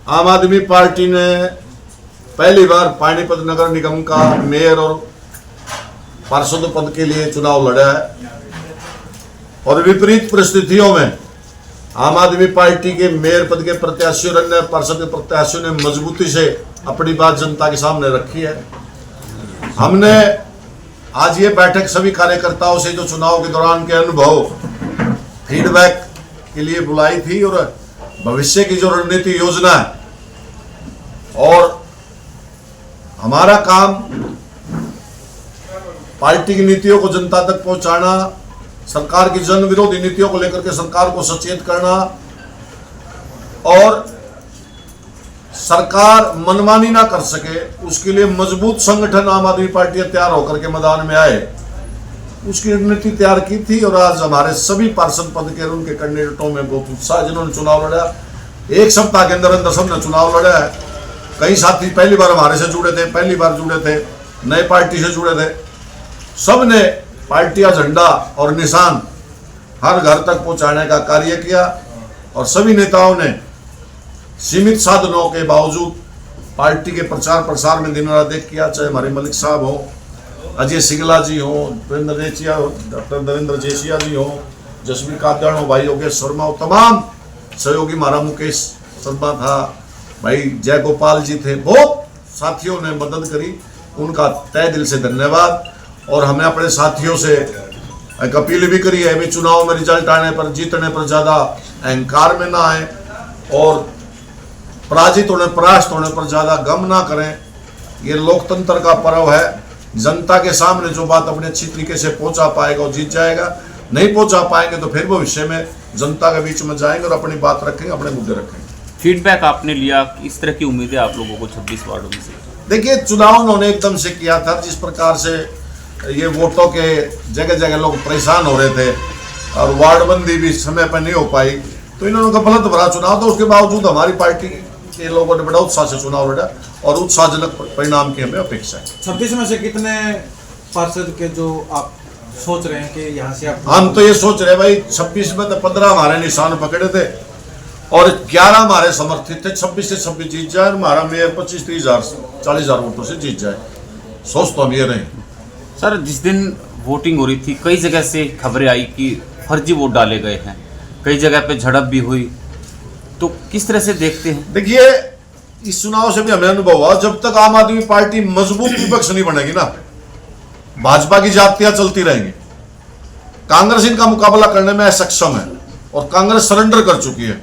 आम आदमी पार्टी ने पहली बार पानीपत नगर निगम का मेयर और पार्षद पद के लिए चुनाव लड़ा है और विपरीत परिस्थितियों में आम आदमी पार्टी के मेयर पद के प्रत्याशियों और अन्य पार्षद के प्रत्याशियों ने मजबूती से अपनी बात जनता के सामने रखी है। हमने आज ये बैठक सभी कार्यकर्ताओं से जो चुनाव के दौरान के अनुभव फीडबैक के लिए बुलाई थी और भविष्य की जो रणनीति योजना है और हमारा काम पार्टी की नीतियों को जनता तक पहुंचाना, सरकार की जन विरोधी नीतियों को लेकर के सरकार को सचेत करना और सरकार मनमानी ना कर सके उसके लिए मजबूत संगठन आम आदमी पार्टी तैयार होकर के मैदान में आए, उसकी रणनीति तैयार की थी। और आज हमारे सभी पार्षद पद के उनके कैंडिडेटों में बहुत उत्साह, जिन्होंने चुनाव लड़ा, एक सप्ताह के अंदर अंदर सबने चुनाव लड़ा है। कई साथी पहली बार हमारे से जुड़े थे, पहली बार जुड़े थे, नए पार्टी से जुड़े थे, सबने पार्टी का झंडा और निशान हर घर तक पहुंचाने का कार्य किया और सभी नेताओं ने सीमित साधनों के बावजूद पार्टी के प्रचार प्रसार में दिन रात एक किया। चाहे हमारे मलिक साहब हो, अजय सिंगला जी हो, डॉक्टर नरेंद्र जेसिया जी हो, जसवीर कादड़ हो, भाई योगेश शर्मा हो, तमाम सहयोगी हमारा मुकेश शर्मा था, भाई जय गोपाल जी थे, बहुत साथियों ने मदद करी, उनका तहे दिल से धन्यवाद। और हमें अपने साथियों से एक अपील भी करी है, भी चुनाव में रिजल्ट आने पर, जीतने पर ज़्यादा अहंकार में ना आए और पराजित होने, परास्त होने पर ज़्यादा गम ना करें। ये लोकतंत्र का पर्व है, जनता के सामने जो बात अपने अच्छी तरीके से पहुंचा पाएगा वो जीत जाएगा, नहीं पहुंचा पाएंगे तो फिर भविष्य में जनता के बीच में जाएंगे और अपनी बात रखेंगे, अपने मुद्दे रखेंगे। फीडबैक आपने लिया, इस तरह की उम्मीदें आप लोगों को 26 वार्डों में से? देखिए, चुनाव उन्होंने एकदम से किया था, जिस प्रकार से ये वोटों के जगह जगह लोग परेशान हो रहे थे और वार्डबंदी भी समय पर नहीं हो पाई, तो इन्होंने गलत भरा चुनाव था। उसके बावजूद हमारी पार्टी के लोगों ने बड़ा उत्साह से चुनाव लड़ा और उत्साहजनक परिणाम की हमें अपेक्षा है। 26 में से कितने पार्षद के जो आप सोच रहे हैं कि यहाँ से आप? हम तो ये सोच रहे हैं भाई, 26 में तो 15 हमारे निशान पकड़े थे और 11 हमारे समर्थित थे। 26 से 26 जीत जाए, हमारा मेयर 25-30 हजार 40 हजार वोटों से जीत जाए, सोच तो हम ये नहीं। सर, जिस दिन वोटिंग हो रही थी कई जगह से खबरें आई कि फर्जी वोट डाले गए हैं, कई जगह पे झड़प भी हुई, तो किस तरह से देखते हैं? देखिए, इस चुनाव से भी हमें अनुभव हुआ, जब तक आम आदमी पार्टी मजबूत विपक्ष नहीं बनेगी ना, भाजपा की जातियां चलती रहेंगी। कांग्रेस इनका मुकाबला करने में असक्षम है और कांग्रेस सरेंडर कर चुकी है।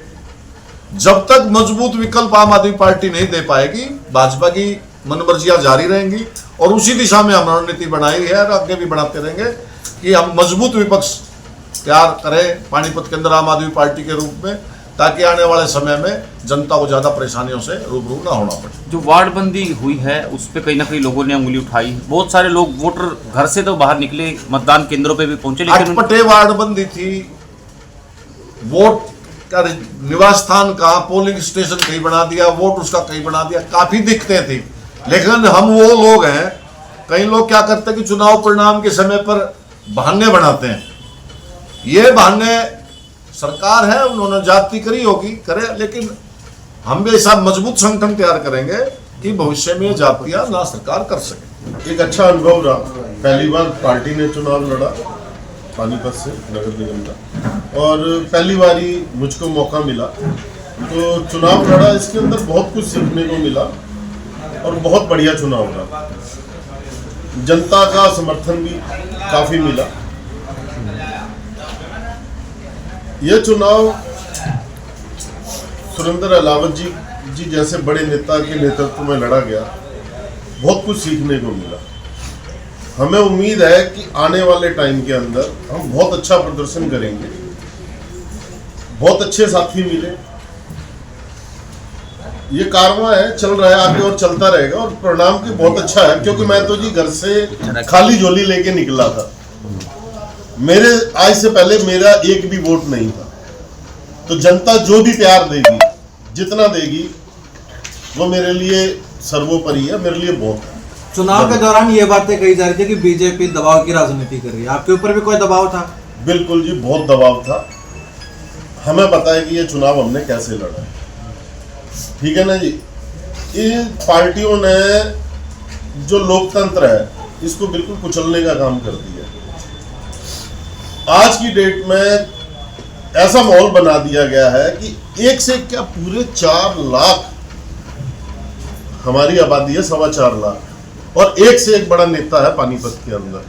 जब तक मजबूत विकल्प आम आदमी पार्टी नहीं दे पाएगी, भाजपा की मनमर्जियां जारी रहेंगी और उसी दिशा में हम रणनीति बनाई है और आगे भी बनाते रहेंगे कि हम मजबूत विपक्ष तैयार करें पानीपत के अंदर आम आदमी पार्टी के रूप में, ताकि आने वाले समय में जनता को ज़्यादा परेशानियों से रूबरू ना होना पड़े। जो वार्डबंदी हुई है उस पर कहीं ना कहीं लोगों ने उंगली उठाई, बहुत सारे लोग वोटर घर से तो बाहर निकले, मतदान केंद्रों पे भी पहुंचे, लेकिन अटपटे वार्डबंदी थी, वोट का निवास स्थान कहाँ, पोलिंग स्टेशन कहीं बना दिया, वोट उसका कहीं बना दिया, काफ़ी दिक्कतें थी। लेकिन हम वो लोग हैं, कई लोग क्या करते हैं कि चुनाव परिणाम के समय पर बहाने बनाते हैं। ये बहाने सरकार है, उन्होंने जाति करी होगी, करे, लेकिन हम भी ऐसा मजबूत संगठन तैयार करेंगे कि भविष्य में जातियां ना सरकार कर सके। एक अच्छा अनुभव रहा, पहली बार पार्टी ने चुनाव लड़ा पानीपत से नगर निगम का और पहली बार ही मुझको मौका मिला, तो चुनाव लड़ा। इसके अंदर बहुत कुछ सीखने को मिला और बहुत बढ़िया चुनाव रहा। जनता का समर्थन भी काफ़ी मिला। यह चुनाव सुरेंद्र अलावत जी जैसे बड़े नेता के नेतृत्व में लड़ा गया, बहुत कुछ सीखने को मिला। हमें उम्मीद है कि आने वाले टाइम के अंदर हम बहुत अच्छा प्रदर्शन करेंगे। बहुत अच्छे साथी मिले, ये कारवां है, चल रहा है आगे और चलता रहेगा और परिणाम भी बहुत अच्छा है। क्योंकि मैं तो जी घर से खाली झोली लेके निकला था, मेरे आज से पहले मेरा एक भी वोट नहीं था। तो जनता जो भी प्यार देगी, जितना देगी, वो मेरे लिए सर्वोपरि है, मेरे लिए बहुत है। चुनाव के दौरान ये बातें कही जा रही थी कि बीजेपी दबाव की राजनीति कर रही है, आपके ऊपर भी कोई दबाव था? बिल्कुल जी, बहुत दबाव था। हमें पता है कि ये चुनाव हमने कैसे लड़ा है। ठीक है ना जी। इन पार्टियों ने जो लोकतंत्र है इसको बिल्कुल कुचलने का काम कर दिया। आज की डेट में ऐसा माहौल बना दिया गया है कि एक से क्या पूरे 4 लाख हमारी आबादी है, 4.25 लाख, और एक से एक बड़ा नेता है पानीपत के अंदर।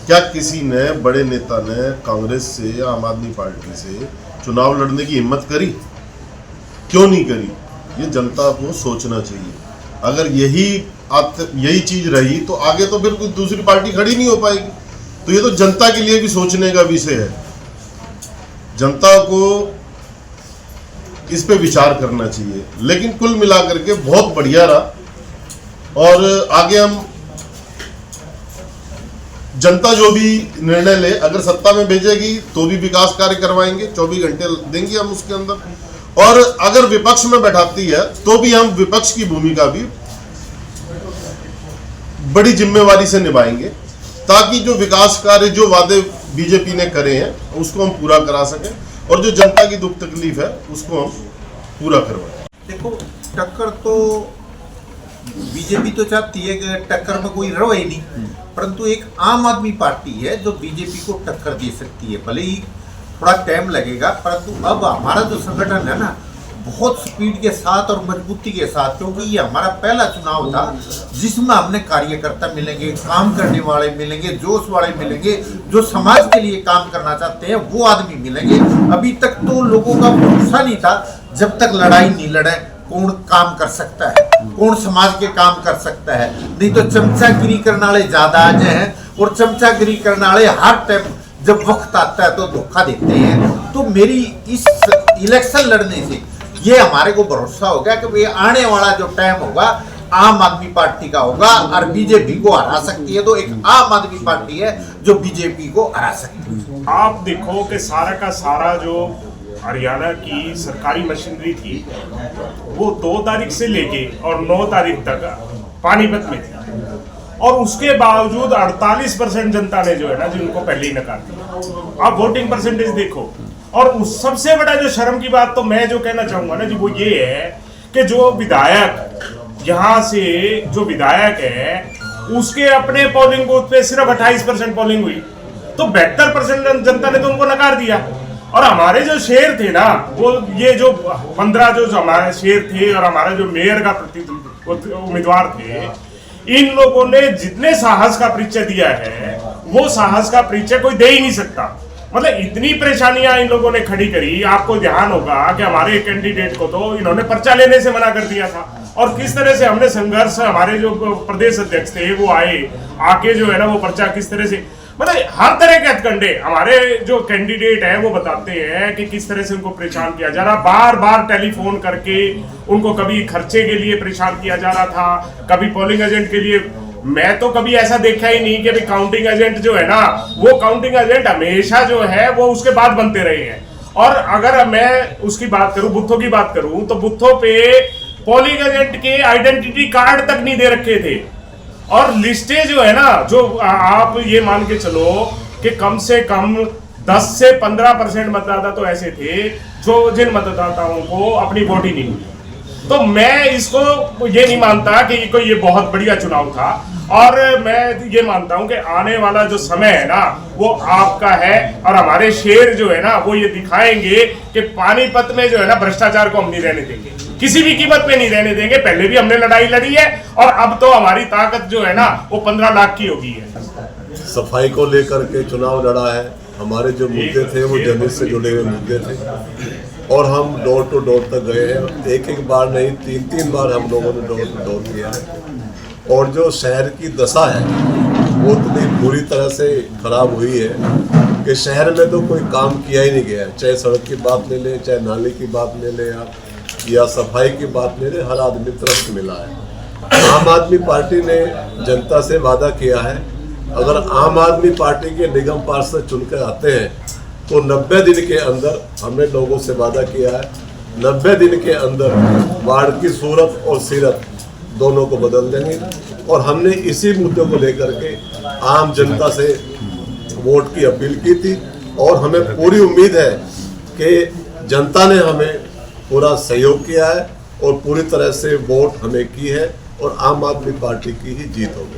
क्या किसी ने, बड़े नेता ने कांग्रेस से या आम आदमी पार्टी से चुनाव लड़ने की हिम्मत करी? क्यों नहीं करी? ये जनता को सोचना चाहिए। अगर यही चीज रही तो आगे तो फिर कोई दूसरी पार्टी खड़ी नहीं हो पाएगी। तो ये तो जनता के लिए भी सोचने का विषय है। जनता को इस पे विचार करना चाहिए। लेकिन कुल मिलाकर के बहुत बढ़िया रहा, और आगे हम जनता जो भी निर्णय ले, अगर सत्ता में भेजेगी तो भी विकास कार्य करवाएंगे, 24 घंटे देंगे हम उसके अंदर, और अगर विपक्ष में बैठाती है तो भी हम विपक्ष की भूमिका भी बड़ी जिम्मेवारी से निभाएंगे, ताकि जो विकास कार्य, जो वादे बीजेपी ने करे हैं उसको हम पूरा करा सकें, और जो जनता की दुख तकलीफ है उसको हम पूरा करवाएं। देखो, टक्कर तो बीजेपी तो चाहती है कि टक्कर में कोई रहे ही नहीं, परंतु एक आम आदमी पार्टी है जो बीजेपी को टक्कर दे सकती है। भले ही थोड़ा टाइम लगेगा, परंतु अब हमारा जो संगठन है ना, बहुत स्पीड के साथ और मजबूती के साथ, क्योंकि ये हमारा पहला चुनाव था जिसमें हमने कार्यकर्ता मिलेंगे, काम करने वाले मिलेंगे, जोश वाले मिलेंगे, जो समाज के लिए काम करना चाहते हैं वो आदमी मिलेंगे। अभी तक तो लोगों का भरोसा नहीं था, जब तक लड़ाई नहीं लड़े कौन काम कर सकता है, कौन समाज के काम कर सकता है। नहीं तो चमचागिरी करने वाले ज्यादा आ जाए हैं, और चमचागिरी करने वाले हर टाइम जब वक्त आता है तो धोखा देते हैं। तो मेरी इस इलेक्शन लड़ने से ये हमारे को भरोसा हो गया कि भाई आने वाला जो टाइम होगा आम आदमी पार्टी का होगा, और बीजेपी को हरा सकती है। तो एक आम आदमी पार्टी है जो बीजेपी को हरा सकती है। आप देखो कि सारा का सारा जो हरियाणा की सरकारी मशीनरी थी वो 2 तारीख से लेके और 9 तारीख तक पानीपत में थी, और उसके बावजूद 48% जनता ने जो है ना, जिनको पहले ही नकार दिया। आप वोटिंग परसेंटेज देखो, और उस सबसे बड़ा जो शर्म की बात तो मैं जो कहना चाहूंगा ना जी, वो ये है कि जो विधायक यहाँ से जो विधायक है उसके अपने पोलिंग बूथ पे सिर्फ 28% पोलिंग हुई, तो 72% जनता ने तो उनको नकार दिया। और हमारे जो शेर थे ना, वो ये जो 15 जो हमारे शेर थे और हमारा जो मेयर का उम्मीदवार थे, इन लोगों ने जितने साहस का परिचय दिया है वो साहस का परिचय कोई दे ही नहीं सकता। मतलब इतनी परेशानियां इन लोगों ने खड़ी करी। आपको ध्यान होगा कि हमारे कैंडिडेट को तो इन्होंने पर्चा लेने से मना कर दिया था, और किस तरह से हमने संघर्ष, हमारे जो प्रदेश अध्यक्ष थे वो आके जो है ना वो पर्चा किस तरह से, मतलब हर तरह के हथकंडे हमारे जो कैंडिडेट हैं वो बताते हैं कि किस तरह से उनको परेशान किया जा रहा। बार बार टेलीफोन करके उनको कभी खर्चे के लिए परेशान किया जा रहा था, कभी पोलिंग एजेंट के लिए। मैं तो कभी ऐसा देखा ही नहीं कि भाई काउंटिंग एजेंट जो है ना, वो काउंटिंग एजेंट हमेशा जो है वो उसके बाद बनते रहे हैं। और अगर मैं उसकी बात करूं, बुथों की बात करूं, तो बुथों पे पोलिंग एजेंट के आइडेंटिटी कार्ड तक नहीं दे रखे थे, और लिस्टें जो है ना, जो आप ये मान के चलो कि कम से कम 10 से 15% मतदाता तो ऐसे थे जो जिन मतदाताओं को अपनी वोट ही नहीं मिली। तो मैं इसको ये नहीं मानता कि ये बहुत बढ़िया चुनाव था, और मैं ये मानता हूं कि आने वाला जो समय है ना वो आपका है, और हमारे शेर जो है ना वो ये दिखाएंगे कि पानीपत में जो है ना भ्रष्टाचार को हम नहीं रहने देंगे, किसी भी कीमत पे नहीं रहने देंगे। पहले भी हमने लड़ाई लड़ी है, और अब तो हमारी ताकत जो है ना वो 15 लाख की होगी है। सफाई को लेकर के चुनाव लड़ा है। हमारे जो मुद्दे थे वो जमीन से जुड़े हुए मुद्दे थे, और हम डोर टू डोर तक गए हैं। एक बार नहीं, 3 बार हम लोगों ने डोर टू डोर किया है। और जो शहर की दशा है वो इतनी बुरी तरह से खराब हुई है कि शहर में तो कोई काम किया ही नहीं गया है। चाहे सड़क की बात ले लें, चाहे नाली की बात ले लें आप, या सफाई की बात ले लें, हर आदमी तरफ मिला है। आम आदमी पार्टी ने जनता से वादा किया है, अगर आम आदमी पार्टी के निगम पार्षद चुनकर आते हैं तो 90 दिन के अंदर हमने लोगों से वादा किया है, 90 दिन के अंदर वार्ड की सूरत और सीरत दोनों को बदल देंगे। और हमने इसी मुद्दे को लेकर के आम जनता से वोट की अपील की थी, और हमें पूरी उम्मीद है कि जनता ने हमें पूरा सहयोग किया है, और पूरी तरह से वोट हमें की है और आम आदमी पार्टी की ही जीत होगी।